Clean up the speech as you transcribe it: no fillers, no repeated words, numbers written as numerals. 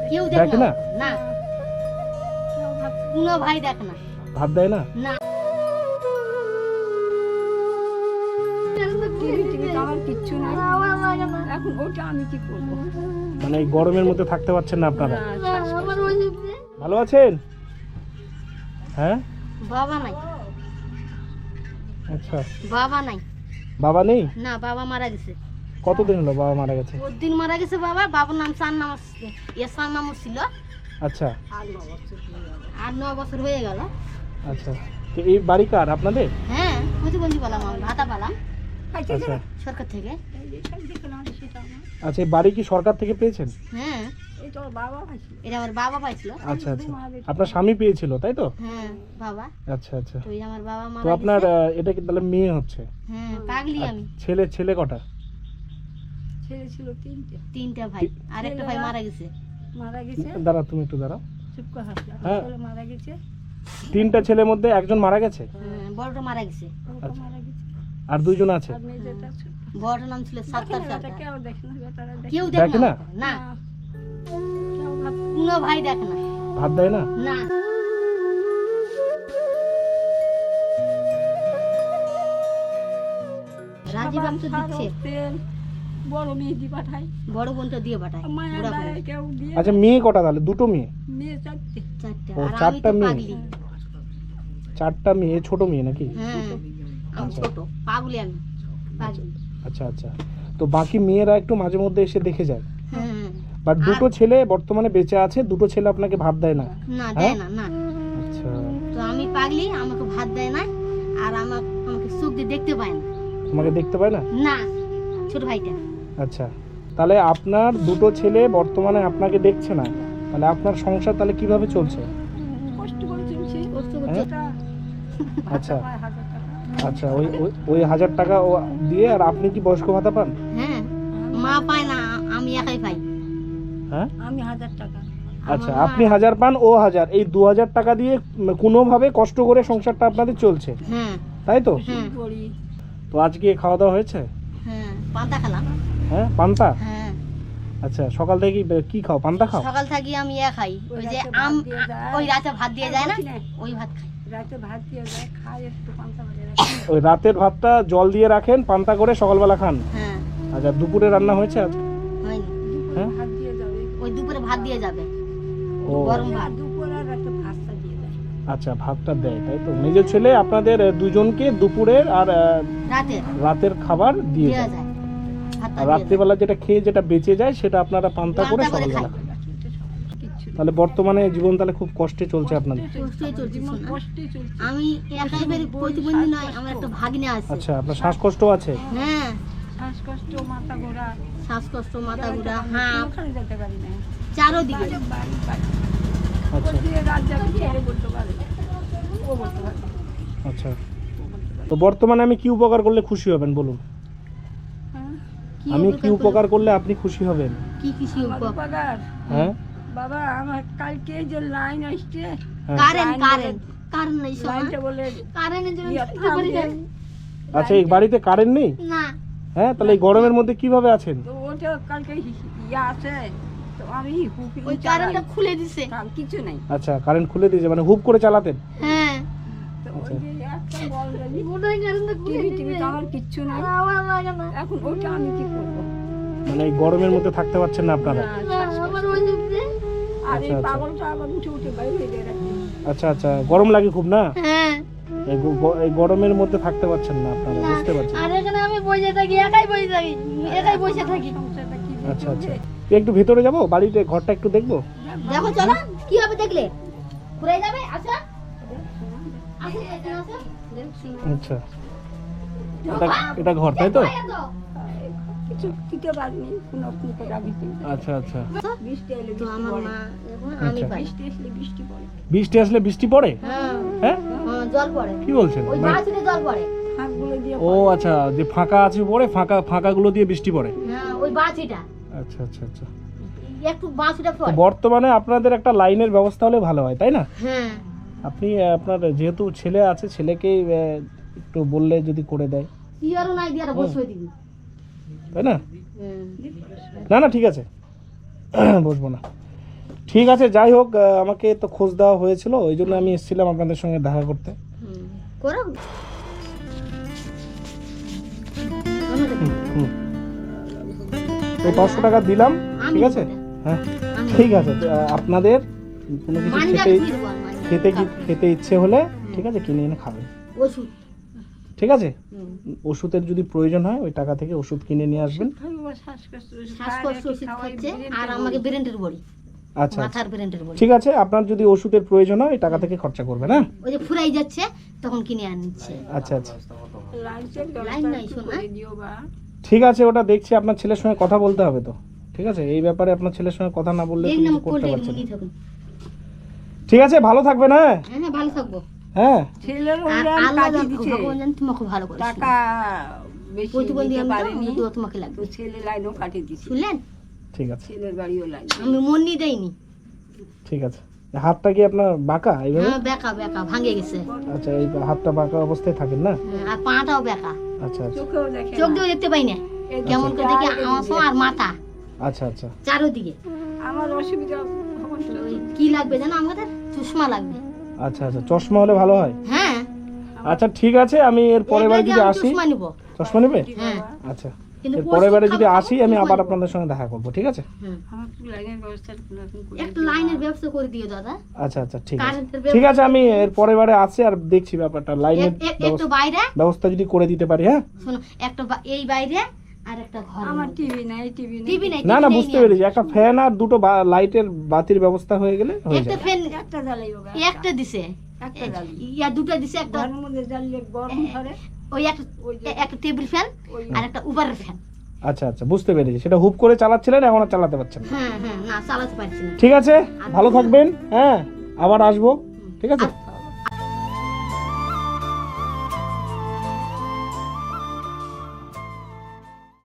কেউ দেখে দেখে না? না, কোনো ভাই দেখে না। ভাত দেয় না? না টিভি আমার কিচ্ছু নাই এখন, ওটা আমি কি করবো? মানে এই গরমের মধ্যে থাকতে পারছেন না আপনারা? না, শ্বাসকষ্ট। ভালো আছেন? হ্যাঁ, বাবা নাই, আচ্ছা। বাবা নাই। বাবা নেই? না, বাবা মারা গেছে। কতদিন হলো বাবা মারা গেছে? ওর দিন মারা গেছে বাবা। বাবার নাম সান নাম ছিল। আচ্ছা 8-9 বছর হয়ে গেল। আচ্ছা, তো এই বাড়ি কার আপনাদের? হ্যাঁ, প্রতিবন্ধী পেলাম, আমি ভাতা পেলাম আচ্ছা সরকার থেকে। আচ্ছা, এই বাড়ি কি সরকার থেকে পেয়েছেন? হ্যাঁ, এটা ওর বাবা পাইছিল। এটা আমার বাবা পাইছিল। আচ্ছা আচ্ছা, আপনার স্বামী পেয়েছিল তাই তো? হ্যাঁ বাবা। আচ্ছা আচ্ছা, তো এই আমার বাবা তো মারা আপনার গেছে। এটা কি তাহলে মেয়ে হচ্ছে? হ্যাঁ, পাগলি আমি। ছেলে ছেলে কটা? ছেলে ছিল 3টা ভাই, আর একটা ভাই মারা গেছে। মারা গেছে। দাঁড়া, তুমি একটু দাঁড়াও। চুপ কর, হ্যাঁ। ছেলে মারা গেছে। 3টা ছেলের মধ্যে একজন মারা গেছে, হ্যাঁ, বড়টা মারা গেছে। ওটা মারা গেছে। আর 2জন আছে। আর মেয়েটা ছোট। বড়টার নাম ছিল সাত্তার এটা সরকার। কেউ দেখে না, বেটারা দেখে কেউ দেখে দেখে না? না। না, না। কেউ ভাত কোনো ভাই দেখে না। ভাত দেয় না? না। রাজীব আম তো দিচ্ছে, তেল বড় মেহেদি পাঠায়, বড় বোনটা দিয়ে পাঠায়। মায়ের বুড়া দায় বোন কেউ দিয়ে আচ্ছা, মেয়ে কটা তাহলে? 2টো মেয়ে? মেয়ে 4টে। 4টা। ও, আর আমি 4টা তো মেয়ে। পাগলি। 4টা মেয়ে, ছোট মেয়ে নাকি? হ্যাঁ, আমি ছোট পাগলি, আমি পাগলি। আচ্ছা আচ্ছা, তো বাকি মেয়েরা একটু মাঝে মধ্যে এসে দেখে যায়, হ্যাঁ, বাট 2টো ছেলে বর্তমানে বেঁচে আছে, 2টো ছেলে আপনাকে ভাত দেয় না? না হ্যাঁ? দেয় না। না, আচ্ছা তো আমি পাগলি, আমাকে ভাত দেয় না। আর আমাকে চোখ দিয়ে দেখতে পায় না। তোমাকে দেখতে পায় না? না, ছোট ভাইটা। আচ্ছা, তাহলে আপনার 2টো ছেলে বর্তমানে আপনাকে দেখছে না, তাহলে আপনার সংসার তাহলে কিভাবে চলছে? কষ্ট করে চলছে। কষ্ট হ্যাঁ? করছে। এটা আচ্ছা 1000 টাকা। আচ্ছা, ওই 1000 টাকা ও দিয়ে, আর আপনি কি বয়স্ক ভাতা পান? হ্যাঁ, মা পায় না, আমি একাই পাই। হ্যাঁ, আমি 1000 টাকা। আচ্ছা, আমার আপনি 1000 পান, ও 1000, এই 2000 টাকা দিয়ে কোনোভাবে কষ্ট করে সংসারটা আপনাদের চলছে, হ্যাঁ তাই তো? হ্যাঁ করি। তো আজকে খাওয়া দাওয়া হয়েছে? হ্যাঁ, পান্তা খেলাম। হ্যাঁ, পান্তা? হ্যাঁ, আচ্ছা, সকাল থেকে কি খাও? পান্তা খাও? সকাল থাকি আমি খাই, ওই যে রাতে ভাত দিয়ে যায়। ওই রাতে ভাত দিয়ে যায় না, বলছি না, ওই ভাত খাই। রাতে ভাত দিয়ে যায়, খাই একটু পান্তা ভাজা রাখি। ওই রাতের ভাতটা জল দিয়ে রাখেন, পান্তা করে সকালবেলা খান? হ্যাঁ, আচ্ছা, দুপুরে রান্না হয়েছে আজ? হয়নি। দুপুরে হ্যাঁ? ভাত দিয়ে যাবে। ওই দুপুরে ভাত দিয়ে যাবে, ও গরম ভাত। দুপুর আর রাতে ভাতটা দিয়ে দেয়। আচ্ছা, ভাতটা দেয় তাই তো? মেজর ছেলে আপনাদের দুজনকে দুপুরের আর রাতের রাতের খাবার দিয়ে দেওয়া যায়, যায়, ভাতটা আর দিয়ে রাত্রিবেলা যেটা খেয়ে যেটা বেঁচে যায় সেটা আপনারা পান্তা করে পান্তা করে সকালবেলা খাই। খান। কিচ্ছু নেই। তাহলে বর্তমানে জীবন তাহলে খুব কষ্টে চলছে আপনাদের? কষ্টই চলছে, জীবন শোনা। কষ্টে চলছে। আমি একাই বেরি প্রতিবন্ধী নয়, আমার একটা ভাগ্নে আছে। আচ্ছা, আপনার শ্বাসকষ্ট আছে? হ্যাঁ, শ্বাসকষ্ট, মাথা ঘোরা, শ্বাসকষ্ট, মাথা ঘোরা, হাঁপ, ওখানে যেতে পারি না। চারোদিকে। বাড়ি বাড়ি আচ্ছা দিয়ে রাত যাবে, ছেলে বলতে পারে, ও বলতে পারে। আচ্ছা, তো বর্তমানে আমি কি উপকার করলে খুশি হবেন বলুন? হ্যাঁ, আমি কি উপকার করলে আপনি খুশি হবেন? কি কিছু আমার উপকার। হ্যাঁ বাবা, আমার কালকে যে লাইন আসছে, হ্যাঁ। কারেন্ট নেই, শোনা। লাইনটা বলে কারেন্টের জন্য ইয়ে কিছু করি না। আচ্ছা, এই বাড়িতে কারেন্ট নেই? না, হ্যাঁ, তাহলে এই গরমের মধ্যে কিভাবে আছেন? তো ওটা কালকে ইয়ে আছে, তো আমি হুপি ওই কারেন্টটা খুলে দিছে। কিছু নাই। আচ্ছা, কারেন্ট খুলে দিয়েছে, মানে হুপ করে চালাতেন? হ্যাঁ, তো ওই যে একটা বল জানি, ওটাই কারেন্টটা খুলে টিভি দিছে। তো আমার কিচ্ছু নাই। আমার লাগে না। এখন ওটা আমি কি করবো? মানে এই গরমের মধ্যে থাকতে পারছেন না আপনারা? না, শ্বাসকষ্ট। আমার ওই যে আর এই আচ্ছা, আচ্ছা। পাগলটা আবার উঠে উঠে বাইরে হয়ে রাখি। আচ্ছা আচ্ছা, গরম লাগে খুব না? হ্যাঁ, এই গরমের মধ্যে থাকতে পারছেন না আপনারা, বুঝতে পারছেন? আর এখানে আমি বসে থাকি, একাই বসে থাকি, একাই বসে থাকি। সংসারটা কি যে আচ্ছা আচ্ছা, চলছে। একটু ভেতরে যাবো, বাড়িতে ঘরটা একটু দেখবো? দেখো, চলো কি হবে দেখলে, ঘুরে যাবে। আচ্ছা, আসো, এখানে আসো। আচ্ছা, এটা ঘর তাই তো? কিছু দিতে পারিনি, কোনো রকম করে আমি দিই। আচ্ছা আচ্ছা, বৃষ্টি এলে তো বৃষ্টি আমার পড়ে। মা এখন আমি আচ্ছা। পাই। বৃষ্টি আসলে বৃষ্টি পড়ে। বৃষ্টি আসলে বৃষ্টি পড়ে? হ্যাঁ, হ্যাঁ, হ্যাঁ, জল পড়ে, কি বলছেন? ওই বাছুরে জল পড়ে। ফাঁকগুলো দিয়ে ও আচ্ছা, যে ফাঁকা আছে পড়ে, ফাঁকাগুলো দিয়ে বৃষ্টি পড়ে? হ্যাঁ, ওই বাছিটা আচ্ছা আচ্ছা আচ্ছা, একটু বাছুটা তো পড়ে। বর্তমানে আপনাদের একটা লাইনের ব্যবস্থা হলে ভালো হয়, তাই না? হ্যাঁ, আপনি আপনার যেহেতু ছেলে আছে, ছেলেকেই একটু বললে যদি করে দেয়, ইয়ারও নাই দিয়ার বসে দিবি। তাই না? হুম। না না, ঠিক আছে, বসবো না। ঠিক আছে, যাই হোক, আমাকে তো খোঁজ দেওয়া হয়েছিল, ওই জন্য আমি এসেছিলাম আপনাদের সঙ্গে দেখা করতে। করো হুম। এই 500 টাকা দিলাম, ঠিক আছে? হ্যাঁ ঠিক আছে। আপনাদের কোনো কিছু খেতে ইচ্ছে হলে ঠিক আছে কিনে এনে খাবেন, ওষুধ ঠিক আছে? ওষুধের যদি প্রয়োজন হয় ওই টাকা থেকে ওষুধ কিনে নিয়ে আসবেন। শ্বাসকষ্ট ওষুধ খাচ্ছে আর আমাকে ব্রেনের বড়ি, আচ্ছা মাথার ব্রেনের বড়ি। ঠিক আছে, আপনার যদি ওষুধের প্রয়োজন হয় ওই টাকা থেকে খরচা করবেন। হ্যাঁ ওই যে ফুরাই যাচ্ছে তখন কিনে আনছে। আচ্ছা আচ্ছা লাইন নাই শোনা। ঠিক আছে, ওটা দেখছি। আপনার ছেলের সঙ্গে কথা বলতে হবে তো, ঠিক আছে? এই ব্যাপারে আপনার ছেলের সঙ্গে কথা না বললে দেখ কিছু না করতে কোলটা পারছেন নিয়ে না। থাকুন। ঠিক আছে, ভালো থাকবেন। হ্যাঁ হ্যাঁ ভালো থাকবো। হ্যাঁ ছেলের আর ওরা আল্লাহ কাটিয়ে জানে, দিছে। ভগবান জানে তোমাকে ভালো করে। টাকা বেশি প্রতিবন্ধী দিতে আমি তো, পারেনি, আমি তো তোমাকে লাগবে। তো ছেলে লাইনও কাটিয়ে দিছে, শুনলেন? ঠিক আছে ছেলের বাড়িও লাইন। আমি মন নিয়ে দেয়নি। ঠিক আছে। হাতটা কি আপনার বাঁকা এইভাবে? হ্যাঁ বেকা বেকা ভাঙে গেছে। আচ্ছা, এই হাতটা বাঁকা অবস্থায় থাকেন না? আর পাটাও বেকা, আচ্ছা আচ্ছা চোখেও দেখে চোখ না। দিয়ে দেখতে পাই না। কেমন করে দেখি আমার সময় আর মাথা আচ্ছা আচ্ছা চারোদিকে। আমার অসুবিধা হচ্ছিল। ওই কি লাগবে জানো আমাদের? চশমা লাগবে। আচ্ছা আচ্ছা, চশমা হলে ভালো হয়। হ্যাঁ আচ্ছা ঠিক আছে, আমি এর পরের বারে যদি আসি। চশমা নিব। চশমা নেবে? হ্যাঁ আচ্ছা, কিন্তু এর পরের বারে যদি খাবো, আসি আমি চশমা আবার নিবো। আপনাদের সঙ্গে দেখা করব, ঠিক আছে? হুম। আমার একটু লাইনের ব্যবস্থা এখন করে একটা দিও। লাইনের ব্যবস্থা করে দিও দাদা। আচ্ছা আচ্ছা ঠিক আছে, কারেন্টের ঠিক আছে। আমি এর পরের বারে আসি আর দেখছি ব্যাপারটা, লাইনের একটু বাইরে ব্যবস্থা যদি করে দিতে পারি। হ্যাঁ শোনো, একটা এই বাইরে আর একটা ঘর। আমার টিভি নাই, টিভি টিভি নাই। না না, TV বুঝতে নেই পেরেছি। একটা ফ্যান আর দুটো লাইটের বাতির ব্যবস্থা হয়ে গেলে হয়ে একটা যাবে। ফ্যান একটা জ্বালাই হবে, একটা দিছে, একটা জ্বালি। ইয়া দুটো দিছে। একটা ঘরের মধ্যে জ্বালিয়ে গরম ধরে। ওই একটা ওই যে একটা টেবিল ফ্যান ওই আর একটা উপরের ফ্যান। আচ্ছা আচ্ছা, বুঝতে পেরেছি। সেটা হুপ করে চালাচ্ছিলেন, এখন আর চালাতে পারছেন না। হ্যাঁ হ্যাঁ, না চালাতে পারছি না। ঠিক আছে, ভালো থাকবেন। হ্যাঁ আবার আসবো, ঠিক আছে? আর